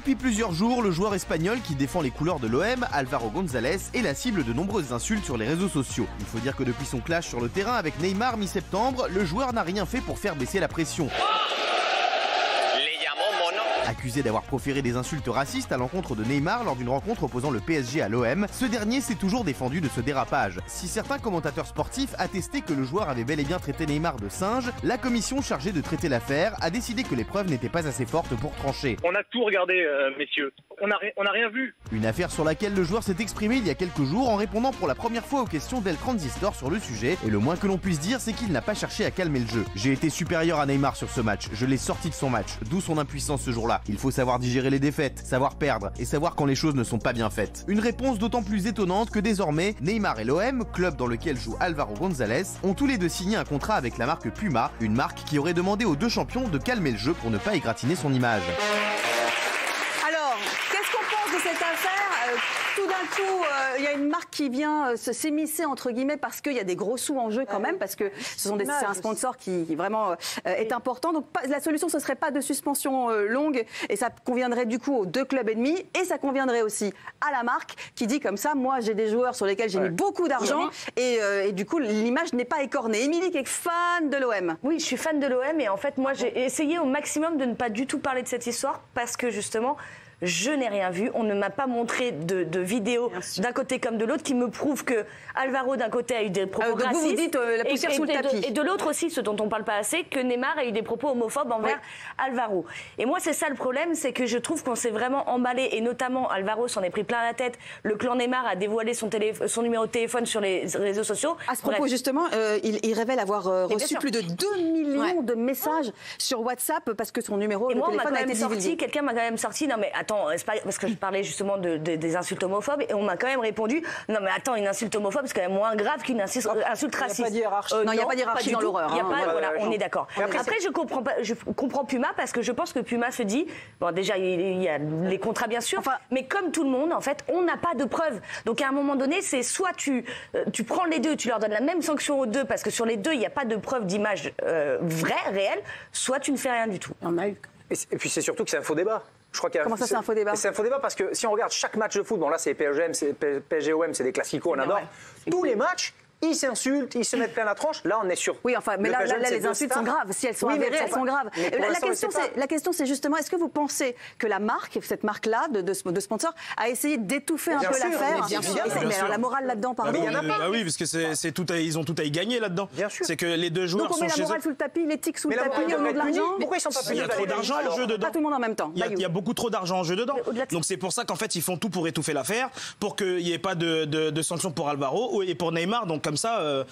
Depuis plusieurs jours, le joueur espagnol qui défend les couleurs de l'OM, Álvaro González, est la cible de nombreuses insultes sur les réseaux sociaux. Il faut dire que depuis son clash sur le terrain avec Neymar mi-septembre, le joueur n'a rien fait pour faire baisser la pression. Accusé d'avoir proféré des insultes racistes à l'encontre de Neymar lors d'une rencontre opposant le PSG à l'OM, ce dernier s'est toujours défendu de ce dérapage. Si certains commentateurs sportifs attestaient que le joueur avait bel et bien traité Neymar de singe, la commission chargée de traiter l'affaire a décidé que les preuves n'étaient pas assez fortes pour trancher. On a tout regardé, messieurs. On n'a rien vu. Une affaire sur laquelle le joueur s'est exprimé il y a quelques jours en répondant pour la première fois aux questions d'El Transistor sur le sujet, et le moins que l'on puisse dire, c'est qu'il n'a pas cherché à calmer le jeu. J'ai été supérieur à Neymar sur ce match, je l'ai sorti de son match, d'où son impuissance ce jour-là. Il faut savoir digérer les défaites, savoir perdre et savoir quand les choses ne sont pas bien faites. Une réponse d'autant plus étonnante que désormais, Neymar et l'OM, club dans lequel joue Álvaro González, ont tous les deux signé un contrat avec la marque Puma, une marque qui aurait demandé aux deux champions de calmer le jeu pour ne pas égratigner son image. Alors, qu'est-ce qu'on pense de cette affaire ? Tout d'un coup, il y a une marque qui vient s'émisser entre guillemets parce qu'il y a des gros sous en jeu quand même, parce que c'est un sponsor qui vraiment est important. Donc la solution, ce serait pas de suspension longue, et ça conviendrait du coup aux deux clubs ennemis, et ça conviendrait aussi à la marque qui dit comme ça, moi j'ai des joueurs sur lesquels j'ai mis beaucoup d'argent, et du coup l'image n'est pas écornée. Émilie qui est fan de l'OM. Oui, je suis fan de l'OM, et en fait moi j'ai essayé au maximum de ne pas du tout parler de cette histoire parce que justement je n'ai rien vu, on ne m'a pas montré de vidéo d'un côté comme de l'autre qui me prouve que Álvaro d'un côté a eu des propos racistes, vous dites la poussière sous le tapis. Et de l'autre aussi, ce dont on ne parle pas assez, que Neymar a eu des propos homophobes envers Álvaro. Et moi c'est ça le problème, c'est que je trouve qu'on s'est vraiment emballé, et notamment Álvaro s'en est pris plein la tête. Le clan Neymar a dévoilé son numéro de téléphone sur les réseaux sociaux. À ce propos justement, il révèle avoir reçu plus de 2 millions de messages sur WhatsApp parce que son numéro de téléphone a été divulgué. Quelqu'un m'a quand même sorti, non mais attends, c'est pas parce que je parlais justement des insultes homophobes, et on m'a quand même répondu, non mais attends, une insulte homophobe c'est quand même moins grave qu'une insulte raciste. Il n'y a pas de hiérarchie. Non, il n'y a pas de hiérarchie dans l'horreur. Voilà, on est d'accord. Après je comprends Puma parce que je pense que Puma se dit, bon déjà il y a les contrats bien sûr, mais comme tout le monde en fait, on n'a pas de preuves. Donc à un moment donné, c'est soit tu prends les deux, tu leur donnes la même sanction aux deux parce que sur les deux il n'y a pas de preuve d'image vraie, réelle, soit tu ne fais rien du tout. Et puis c'est surtout que c'est un faux débat. Je crois Comment ça, c'est un faux débat ? C'est un faux débat parce que si on regarde chaque match de foot, bon là c'est PSG-OM, c'est des classicos, on adore. Tous les matchs, ils s'insultent, ils se mettent plein la tronche. Là, on est sûr. Oui, enfin, mais là les insultes sont graves. Si elles sont avérées, elles sont graves. La question, c'est justement, est-ce que vous pensez que la marque, cette marque-là de sponsor, a essayé d'étouffer un peu l'affaire ? Mais alors la morale là-dedans, pardon. Ah oui, parce que ils ont tout à y gagner là-dedans. Bien sûr. C'est que les deux joueurs sont chez eux. Donc on met la morale sous le tapis, l'éthique sous le tapis, au nom de l'argent. Pourquoi ils sont pas punis ? Il y a trop d'argent en jeu dedans. Pas tout le monde en même temps. Il y a beaucoup trop d'argent en jeu dedans. Donc c'est pour ça qu'en fait ils font tout pour étouffer l'affaire, pour qu'il n'y ait pas de sanctions pour Álvaro et pour Neymar. Donc comme ça.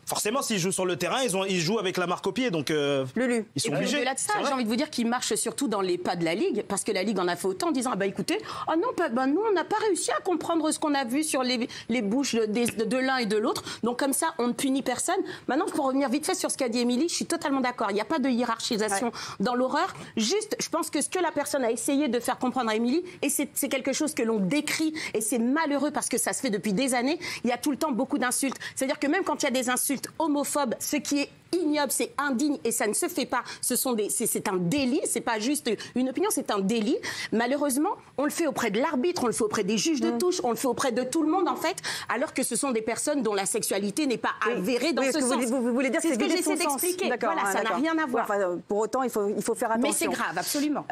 Forcément, s'ils jouent sur le terrain, ils jouent avec la marque au pied, donc Lulu. Ils sont obligés. Au-delà de ça, j'ai envie de vous dire qu'ils marchent surtout dans les pas de la Ligue, parce que la Ligue en a fait autant en disant, écoutez, nous on n'a pas réussi à comprendre ce qu'on a vu sur les bouches de l'un et de l'autre, donc comme ça, on ne punit personne. Maintenant, pour revenir vite fait sur ce qu'a dit Émilie, je suis totalement d'accord, il n'y a pas de hiérarchisation dans l'horreur, juste, je pense que ce que la personne a essayé de faire comprendre à Émilie, et c'est quelque chose que l'on décrit, et c'est malheureux parce que ça se fait depuis des années, il y a tout le temps beaucoup d'insultes. C'est-à-dire que même quand il y a des insultes homophobes, ce qui est ignoble, c'est indigne et ça ne se fait pas. C'est un délit, c'est pas juste une opinion, c'est un délit. Malheureusement, on le fait auprès de l'arbitre, on le fait auprès des juges de touche, on le fait auprès de tout le monde en fait, alors que ce sont des personnes dont la sexualité n'est pas avérée dans ce sens. Vous voulez dire c'est ce que j'essaie d'expliquer. Voilà, ça n'a rien à voir. Pour autant, il faut faire attention. Mais c'est grave, absolument.